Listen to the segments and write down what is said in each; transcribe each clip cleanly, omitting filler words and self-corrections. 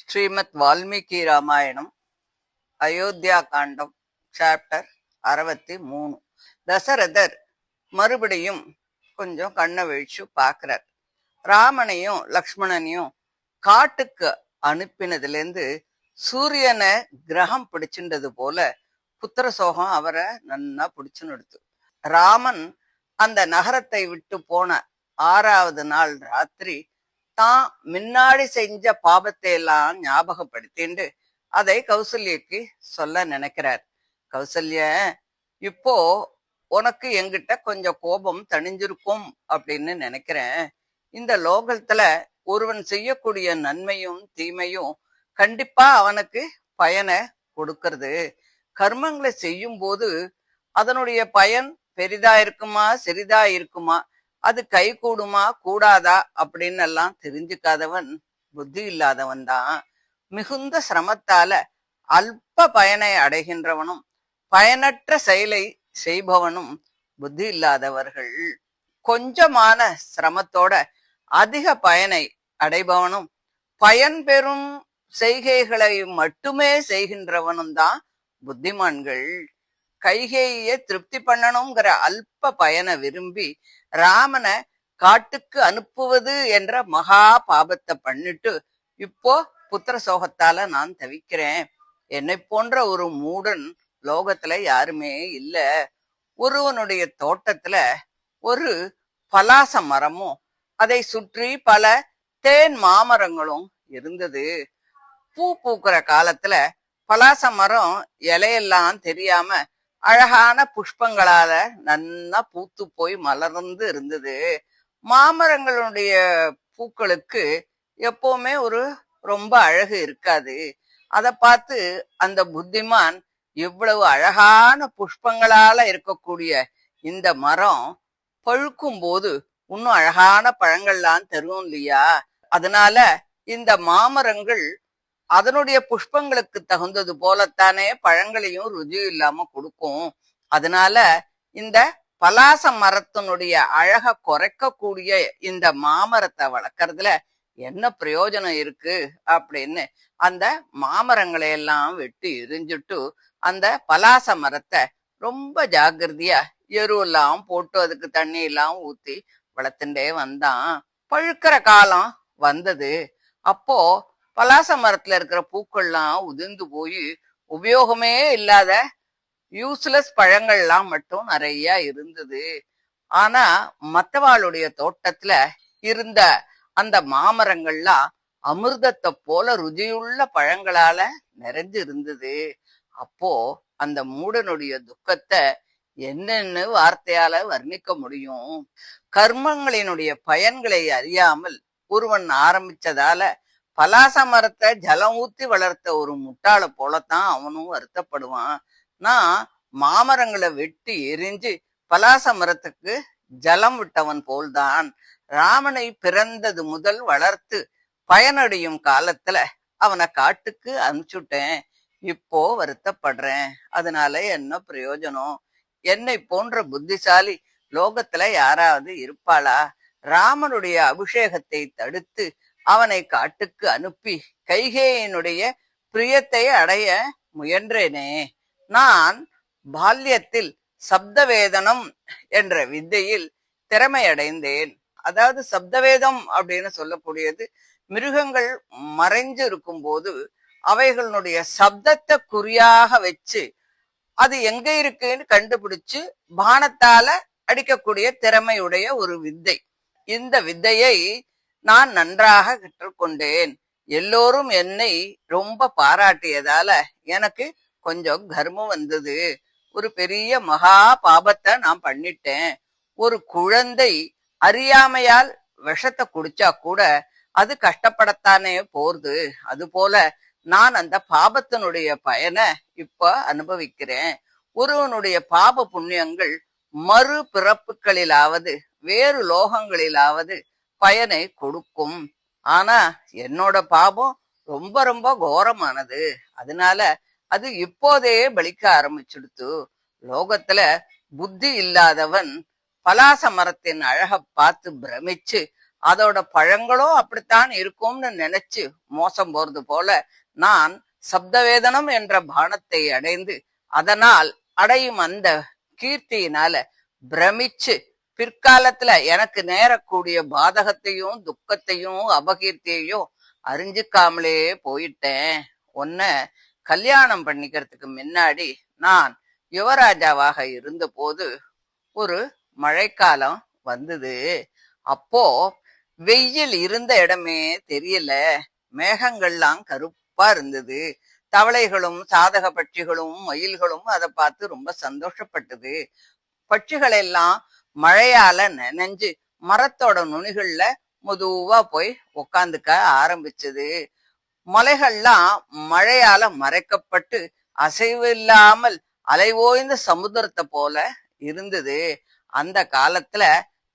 ஸ்ரீமத் வால்மீகி ராமாயணம் அயோத்தியா காண்டம் chapter 63. தசரதர் மறுபடியும் கொஞ்சம் கண்ணை விழிச்சு பாக்குறார். ராமனையும் லக்ஷ்மணனையும் காட்டுக்கு அனுப்பினதுல இருந்து சூரியனை கிரகம் பிடிச்சின்றது போல புத்திர சோகம் அவரை நன்னா பிடிச்சுன்னு எடுத்து. ராமன் அந்த நகரத்தை விட்டு போன 6வது நாள் ராத்திரி தான் முன்னாடி செஞ்ச பாபத்தை எல்லாம் ஞாபகப்படுத்திண்டு அதை கௌசல்யக்கு சொல்ல நினைக்கிறார். கௌசல்ய, இப்போ உனக்கு என்கிட்ட கொஞ்சம் கோபம் தணிஞ்சிருக்கும் அப்படின்னு நினைக்கிறேன். இந்த லோகத்துல ஒருவன் செய்யக்கூடிய நன்மையும் தீமையும் கண்டிப்பா அவனுக்கு பயனை கொடுக்கறது. கர்மங்களை செய்யும் போது அதனுடைய பயன் பெரிதா இருக்குமா சிறிதா இருக்குமா, அது கை கூடுமா கூடாதா அப்படின்னு எல்லாம் தெரிஞ்சுக்காதவன் புத்தி இல்லாதவன் தான். மிகுந்த சிரமத்தால அல்ப பயனை அடைகின்றவனும் பயனற்ற செயலை செய்பவனும் புத்தி இல்லாதவர்கள். கொஞ்சமான சிரமத்தோட அதிக பயனை அடைபவனும் பயன் பெறும் செய்கைகளை மட்டுமே செய்கின்றவனும் தான் புத்திமான்கள். கைகேயை திருப்தி பண்ணணுங்கிற அல்ப பயனை விரும்பி ராமனை காட்டுக்கு அனுப்புவது என்ற மகா பாபத்தை பண்ணிட்டு இப்போ புத்திர சோகத்தால நான் தவிக்கிறேன். என்னை போன்ற ஒரு மூடன் லோகத்துல யாருமே இல்ல. ஒருவனுடைய தோட்டத்துல ஒரு பலாச மரமும் அதை சுற்றி பல தேன் மாமரங்களும் இருந்தது. பூ பூக்கிற காலத்துல பலாச மரம் இலையெல்லாம் தெரியாம அழகான புஷ்பங்களால நன்னா பூத்து போய் மலர்ந்து இருந்தது. மாமரங்களுடைய பூக்களுக்கு எப்பவுமே ரொம்ப அழகு இருக்காது. அதை பார்த்து அந்த புத்திமான் இவ்வளவு அழகான புஷ்பங்களால இருக்கக்கூடிய இந்த மரம் பழுக்கும் போது இன்னும் அழகான பழங்கள்லாம் தரும் இல்லையா, அதனால இந்த மாமரங்கள் அதனுடைய புஷ்பங்களுக்கு தகுந்தது போலத்தானே பழங்களையும் ருசி இல்லாம கொடுக்கும். அதனால இந்த பலாச மரத்தினுடைய அழக குறைக்கக்கூடிய இந்த மாமரத்தை வளர்க்கறதுல என்ன பிரயோஜனம் இருக்கு அப்படின்னு அந்த மாமரங்களை எல்லாம் வெட்டி எரிஞ்சுட்டு அந்த பலாச மரத்தை ரொம்ப ஜாக்கிரதையா எருவெல்லாம் போட்டு அதுக்கு தண்ணி எல்லாம் ஊத்தி வளர்த்துட்டே வந்தான். பழுக்கிற காலம் வந்தது. அப்போ பலாச மரத்துல இருக்கிற பூக்கள்லாம் உதிர்ந்து போய் உபயோகமே இல்லாத யூஸ்லெஸ் பழங்கள்லாம் மட்டும் நிறைய இருந்தது. ஆனா மத்தவாளுடைய தோட்டத்துல இருந்த அந்த மாமரங்கள்லாம் அமிர்தத்தை போல ருசியுள்ள பழங்களால நிறைஞ்சு இருந்தது. அப்போ அந்த மூடனுடைய துக்கத்தை என்னன்னு வார்த்தையால வர்ணிக்க முடியும்? கர்மங்களினுடைய பயன்களை அறியாமல் ஒருவன் ஆரம்பிச்சதால பலாச மரத்தை ஜலம் ஊத்தி வளர்த்த ஒரு முட்டாளை போலத்தான் அவனும் வருத்தப்படுவான். நான் மாமரங்களை வெட்டி எரிஞ்சு பலாச மரத்துக்கு ஜலம் விட்டவன் போல்தான் ராமனை பிறந்தது முதல் வளர்த்து பயனடையும் காலத்துல அவனை காட்டுக்கு அனுப்பிச்சுட்டேன். இப்போ வருத்தப்படுறேன். அதனால என்ன பிரயோஜனம்? என்னை போன்ற புத்திசாலி லோகத்துல யாராவது இருப்பாளா? ராமனுடைய அபிஷேகத்தை தடுத்து அவனை காட்டுக்கு அனுப்பி கைகேயினுடைய பிரியத்தை அடைய முயன்றேனே. நான் பால்யத்தில் சப்தவேதனம் என்ற வித்தையில் திறமை அடைந்தேன். அதாவது சப்தவேதம் அப்படின்னு சொல்லக்கூடியது மிருகங்கள் மறைஞ்சு இருக்கும் போது அவைகளுடைய சப்தத்தை குறியாக வச்சு அது எங்க இருக்குன்னு கண்டுபிடிச்சு பானத்தால அடிக்கக்கூடிய திறமையுடைய ஒரு வித்தை. இந்த வித்தையை நான் நன்றாக கற்றுக்கொண்டேன். எல்லோரும் என்னை ரொம்ப பாராட்டியதால எனக்கு கொஞ்சம் கர்வம் வந்தது. ஒரு பெரிய மகா பாபத்தை நான் பண்ணிட்டேன். ஒரு குழந்தை அறியாமையால் விஷத்தை குடிச்சா கூட அது கஷ்டப்படத்தானே போறது. அது போல நான் அந்த பாபத்தினுடைய பயனை இப்ப அனுபவிக்கிறேன். ஒருவனுடைய பாப புண்ணியங்கள் மறு பிறப்புகளிலாவது வேறு லோகங்களிலாவது பயனை கொடுக்கும். ஆனா என்னோட பாபம் ரொம்ப ரொம்ப கோரமானது. அதனால அது இப்போதே பலிக்க ஆரம்பிச்சுடுத்து. லோகத்துல புத்தி இல்லாதவன் பலாச மரத்தின் அழக பார்த்து பிரமிச்சு அதோட பழங்களும் அப்படித்தான் இருக்கும்னு நினைச்சு மோசம் போறது போல நான் சப்தவேதனம் என்ற பானத்தை அடைந்து அதனால் அடையும் அந்த கீர்த்தியினால பிரமிச்சு பிற்காலத்துல எனக்கு நேரக்கூடிய பாதகத்தையும் துக்கத்தையும் அபகீர்த்தியையும் அறிஞ்சுக்காமலே போயிட்டேன். உன்னை கல்யாணம் பண்ணிக்கிறதுக்கு முன்னாடி நான் யுவராஜாவாக இருந்த போது ஒரு மழைக்காலம் வந்தது. அப்போ வெயில் இருந்த இடமே தெரியல, மேகங்கள்லாம் கருப்பா இருந்தது. தவளைகளும் சாதக பட்சிகளும் மயில்களும் அதை பார்த்து ரொம்ப சந்தோஷப்பட்டது. பட்சிகள் எல்லாம் மழையால நனைஞ்சு மரத்தோட நுனிகள்ல மெதுவா போய் உக்காந்துக்க ஆரம்பிச்சது. மலைகள்லாம் மழையால மறைக்கப்பட்டு அசைவு இல்லாமல் அலைவோய்ந்த சமுத்திரத்தை போல இருந்தது. அந்த காலத்துல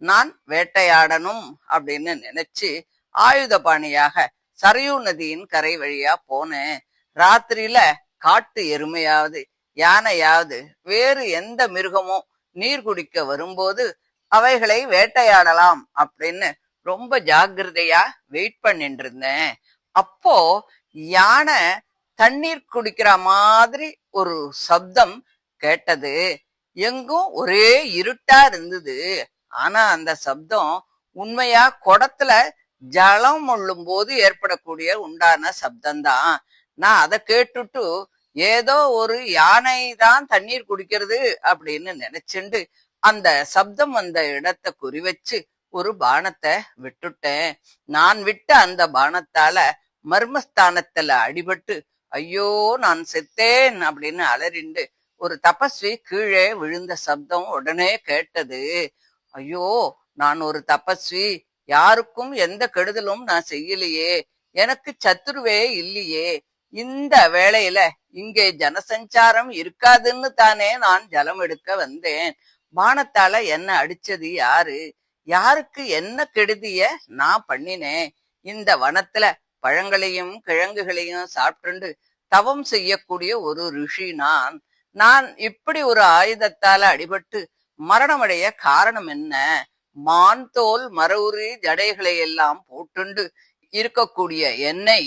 நான் வேட்டையாடணும் அப்படின்னு நினைச்சு ஆயுதபாணியாக சரையூ நதியின் கரை வழியா போனேன். ராத்திரியில காட்டு எருமையாவது யானையாவது வேறு எந்த மிருகமும் நீர் குடிக்க வரும்போது அவைகளை வேட்டையாடலாம் அப்படின்னு ரொம்ப ஜாக்கிரதையா வெயிட் பண்ணிட்டு இருந்தேன். அப்போ யானை தண்ணீர் குடிக்கிற மாதிரி ஒரு சப்தம் கேட்டது. எங்கும் ஒரே இருட்டா இருந்தது. ஆனா அந்த சப்தம் உண்மையா குடத்துல ஜலம் முள்ளும் போது ஏற்படக்கூடிய உண்டான சப்தம்தான். நான் அதை கேட்டுட்டு ஏதோ ஒரு யானை தான் தண்ணீர் குடிக்கிறது அப்படின்னு நினைச்சுண்டு அந்த சப்தம் அந்த இடத்தை குறி வச்சு ஒரு பானத்தை விட்டுட்டேன். நான் விட்ட அந்த பானத்தால மர்மஸ்தானத்துல அடிபட்டு ஐயோ நான் செத்தேன் அப்படின்னு அலறிண்டு ஒரு தபஸ்வி கீழே விழுந்த சப்தம் உடனே கேட்டது. ஐயோ நான் ஒரு தபஸ்வி, யாருக்கும் எந்த கெடுதலும் நான் செய்யலையே, எனக்கு சத்துருவே இல்லையே, இந்த வேளையில இங்கே ஜனசஞ்சாரம் இருக்காதுன்னு தானே நான் ஜலம் எடுக்க வந்தேன். பானத்தால என்ன அடிச்சது யாரு, யாருக்கு என்ன கெடுதிய நான் பண்ணினேன்? இந்த வனத்துல பழங்களையும் கிழங்குகளையும் சாப்பிட்டு தவம் செய்யக்கூடிய ஒரு ரிஷி நான். நான் இப்படி ஒரு ஆயுதத்தால அடிபட்டு மரணமடைய காரணம் என்ன? மான் தோல் மரவுரி ஜடைகளை எல்லாம் போட்டுண்டு இருக்கக்கூடிய என்னை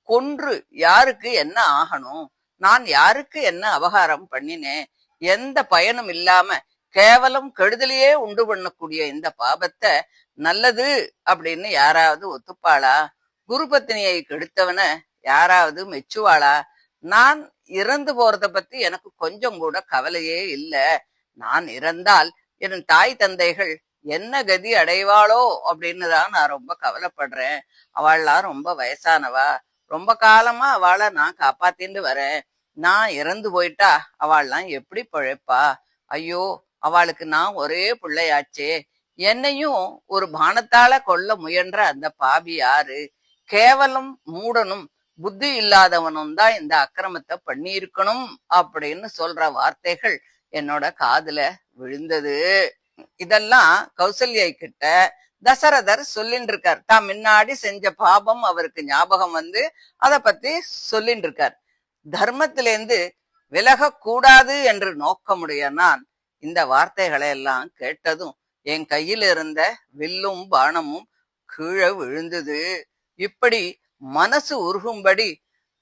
கொன்று யாருக்கு என்ன ஆகணும்? நான் யாருக்கு என்ன அபகாரம் பண்ணினேன்? எந்த பயனும் இல்லாம கேவலம் கெடுதலையே உண்டு பண்ணக்கூடிய இந்த பாபத்தை நல்லது அப்படின்னு யாராவது ஒத்துப்பாளா? குரு பத்தினியை கெடுத்தவன யாராவது மெச்சுவாளா? நான் இறந்து போறத பத்தி எனக்கு கொஞ்சம் கூட கவலையே இல்லை. நான் இறந்தால் என் தாய் தந்தைகள் என்ன கதி அடைவாளோ அப்படின்னு தான் நான் ரொம்ப கவலைப்படுறேன். அவள்லாம் ரொம்ப வயசானவா, ரொம்ப காலமா அவளை நான் காப்பாத்திட்டு வரேன். நான் இறந்து போயிட்டா அவள்லாம் எப்படி பிழைப்பா? ஐயோ அவளுக்கு நான் ஒரே பிள்ளையாச்சே. என்னையும் ஒரு பானத்தால கொல்ல முயன்ற அந்த பாபி யாரு? கேவலம் மூடனும் புத்தி இல்லாதவனும் தான் இந்த அக்கிரமத்தை பண்ணி இருக்கணும் அப்படின்னு சொல்ற வார்த்தைகள் என்னோட காதுல விழுந்தது. இதெல்லாம் கௌசல்யை கிட்ட தசரதர் சொல்லிட்டு இருக்கார். தான் முன்னாடி செஞ்ச பாபம் அவருக்கு ஞாபகம் வந்து அத பத்தி சொல்லிட்டு இருக்கார். தர்மத்திலேந்து விலக கூடாது என்று நோக்கமுடைய நான் இந்த வார்த்தைகளை எல்லாம் கேட்டதும் என் கையில் இருந்த வில்லும் பானமும் கீழே விழுந்தது. இப்படி மனசு உருகும்படி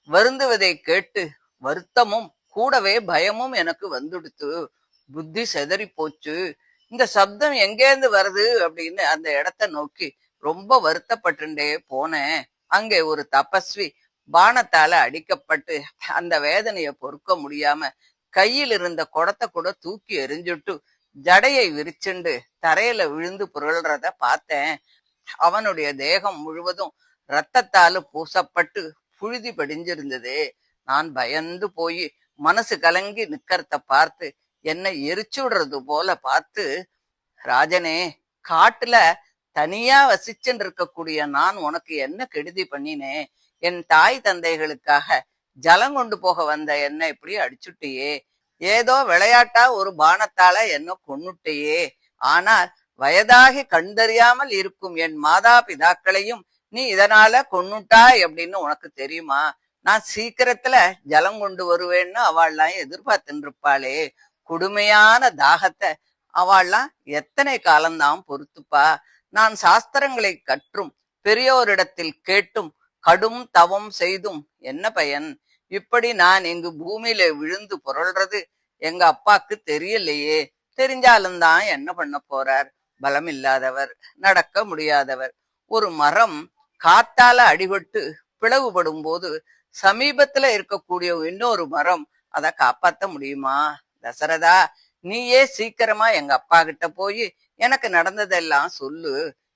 வருந்துவதை கேட்டு வருத்தமும் கூடவே பயமும் எனக்கு வந்துடுத்து. புத்தி செதறி போச்சு. இந்த சப்தம் எங்கேருந்து வருது அப்படின்னு அந்த இடத்த நோக்கி ரொம்ப வருத்தப்பட்டுட்டே போனேன். அங்கே ஒரு தபஸ்வி பானத்தால அடிக்கப்பட்டு அந்த வேதனைய பொறுக்க முடியாம கையில் இருந்த குடத்தை கூட தூக்கி எறிஞ்சுட்டு ஜடையை விரிச்சுண்டு தரையில விழுந்து புரள்றத பார்த்தேன். அவனுடைய தேகம் முழுவதும் ரத்தத்தால பூசப்பட்டு புழுதி படிஞ்சிருந்தது. நான் பயந்து போய் மனசு கலங்கி நிக்கிறத பார்த்து என்னை எரிச்சுடுறது போல பார்த்து, ராஜனே, காட்டுல தனியா வசிச்சுட்டு இருக்கக்கூடிய நான் உனக்கு என்ன கெடுதி பண்ணினேன்? என் தாய் தந்தைகளுக்காக ஜலம் கொண்டு போக வந்த என்ன இப்படி அடிச்சுட்டியே. ஏதோ விளையாட்டா ஒரு பானத்தால என்ன கொன்னுட்டியே. ஆனால் வயதாகி கண்டறியாமல் இருக்கும் என் மாதா பிதாக்களையும் நீ இதனால கொன்னுட்டாய் அப்படின்னு உனக்கு தெரியுமா? நான் சீக்கிரத்துல ஜலம் கொண்டு வருவேன்னு அவள்லாம் எதிர்பார்த்துட்டு இருப்பாளே. கொடுமையான தாகத்தை அவள்லாம் எத்தனை காலம்தான் பொறுத்துப்பா? நான் சாஸ்திரங்களை கற்றும் பெரியோரிடத்தில் கேட்டும் கடும் தவம் செய்தும் என்ன பயன்? இப்படி நான் இங்கு பூமியில விழுந்து புரள்றது எங்க அப்பாக்கு தெரியலையே. தெரிஞ்சாலும் தான் என்ன பண்ண போறார்? பலம் இல்லாதவர், நடக்க முடியாதவர். ஒரு மரம் காத்தால அடிபட்டு பிளவுபடும் போது சமீபத்துல இருக்கக்கூடிய இன்னொரு மரம் அதை காப்பாத்த முடியுமா? தசரதா, நீயே சீக்கிரமா எங்க அப்பா கிட்ட போய் எனக்கு நடந்ததெல்லாம் சொல்லு.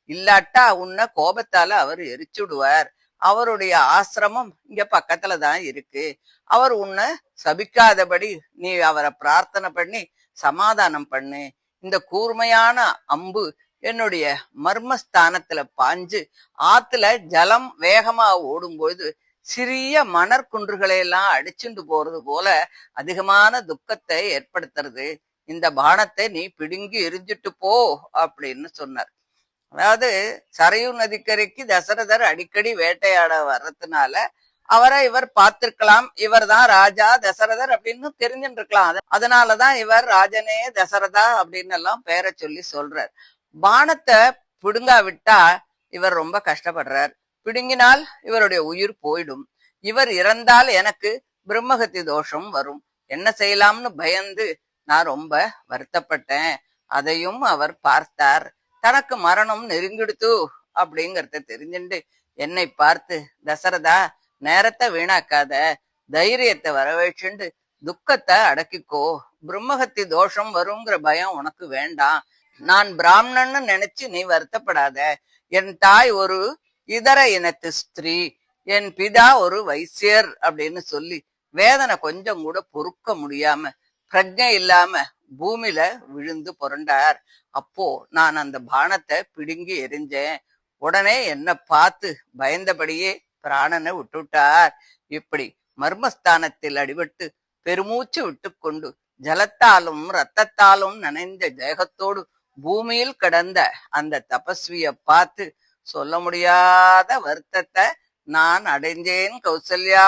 இல்லாட்டா உன்னை கோபத்தால அவர் எரிச்சுடுவார். அவருடைய ஆசிரமம் இங்க பக்கத்துல தான் இருக்கு. அவர் உன்னை சபிக்காதபடி நீ அவரை பிரார்த்தனை பண்ணி சமாதானம் பண்ணு. இந்த கூர்மையான அம்பு என்னுடைய மர்மஸ்தானத்துல பாஞ்சு ஆத்துல ஜலம் வேகமா ஓடும்போது சிறிய மணற்குன்றுகளை எல்லாம் அடிச்சுண்டு போறது போல அதிகமான துக்கத்தை ஏற்படுத்துறது. இந்த பானத்தை நீ பிடுங்கி எரிஞ்சிட்டு போ அப்படின்னு சொன்னார். அதாவது சரையு நதிக்கரைக்கு தசரதர் அடிக்கடி வேட்டையாட வர்றதுனால அவரை இவர் பார்த்திருக்கலாம். இவர் தான் ராஜா தசரதர் அப்படின்னு தெரிஞ்சுட்டு இருக்கலாம். அதனாலதான் இவர் ராஜனே தசரதா அப்படின்னு எல்லாம் பேரை சொல்லி சொல்றார். பானத்தை பிடுங்கா விட்டா இவர் ரொம்ப கஷ்டப்படுறார். பிடுங்கினால் இவருடைய உயிர் போயிடும். இவர் இறந்தால் எனக்கு பிரம்மகத்தி தோஷம் வரும். என்ன செய்யலாம்னு பயந்து நான் ரொம்ப வருத்தப்பட்டேன். அதையும் அவர் பார்த்தார். தனக்கு மரணம் நெருங்கிடுத்து அப்படிங்கறத தெரிஞ்சுண்டு என்னை பார்த்து, தசரதா, நேரத்தை வீணாக்காத, தைரியத்தை வரவேற்றுண்டு துக்கத்தை அடக்கிக்கோ. பிரம்மகத்தி தோஷம் வருங்கிற பயம் உனக்கு வேண்டாம். நான் பிராமணன்னு நினைச்சு நீ வருத்தப்படாத. என் தாய் ஒரு இதர இனத்து ஸ்திரீ, என் பிதா ஒரு வைசியர் அப்படின்னு சொல்லி வேதனை கொஞ்சம் கூட பொறுக்க முடியாம பிரஜை இல்லாம பூமியில விழுந்து புரண்டார். அப்போ நான் அந்த பானத்தை பிடுங்கி எரிஞ்சேன். உடனே என்ன பார்த்து பயந்தபடியே பிராணனை விட்டுட்டார். இப்படி மர்மஸ்தானத்தில் அடிபட்டு பெருமூச்சு விட்டு கொண்டு ஜலத்தாலும் இரத்தத்தாலும் நனைந்த தேகத்தோடு பூமியில் கிடந்த அந்த தபஸ்விய பார்த்து சொல்ல முடியாத வருத்தத்தை நான் அடைஞ்சேன் கௌசல்யா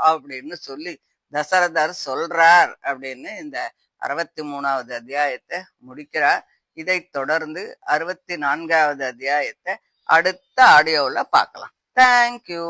அப்படின்னு சொல்லி தசரதர் சொல்றார் அப்படின்னு இந்த 63வது அத்தியாயத்தை முடிக்கிறார். இதை தொடர்ந்து 64வது அத்தியாயத்தை அடுத்த ஆடியோல பார்க்கலாம். தேங்க்யூ.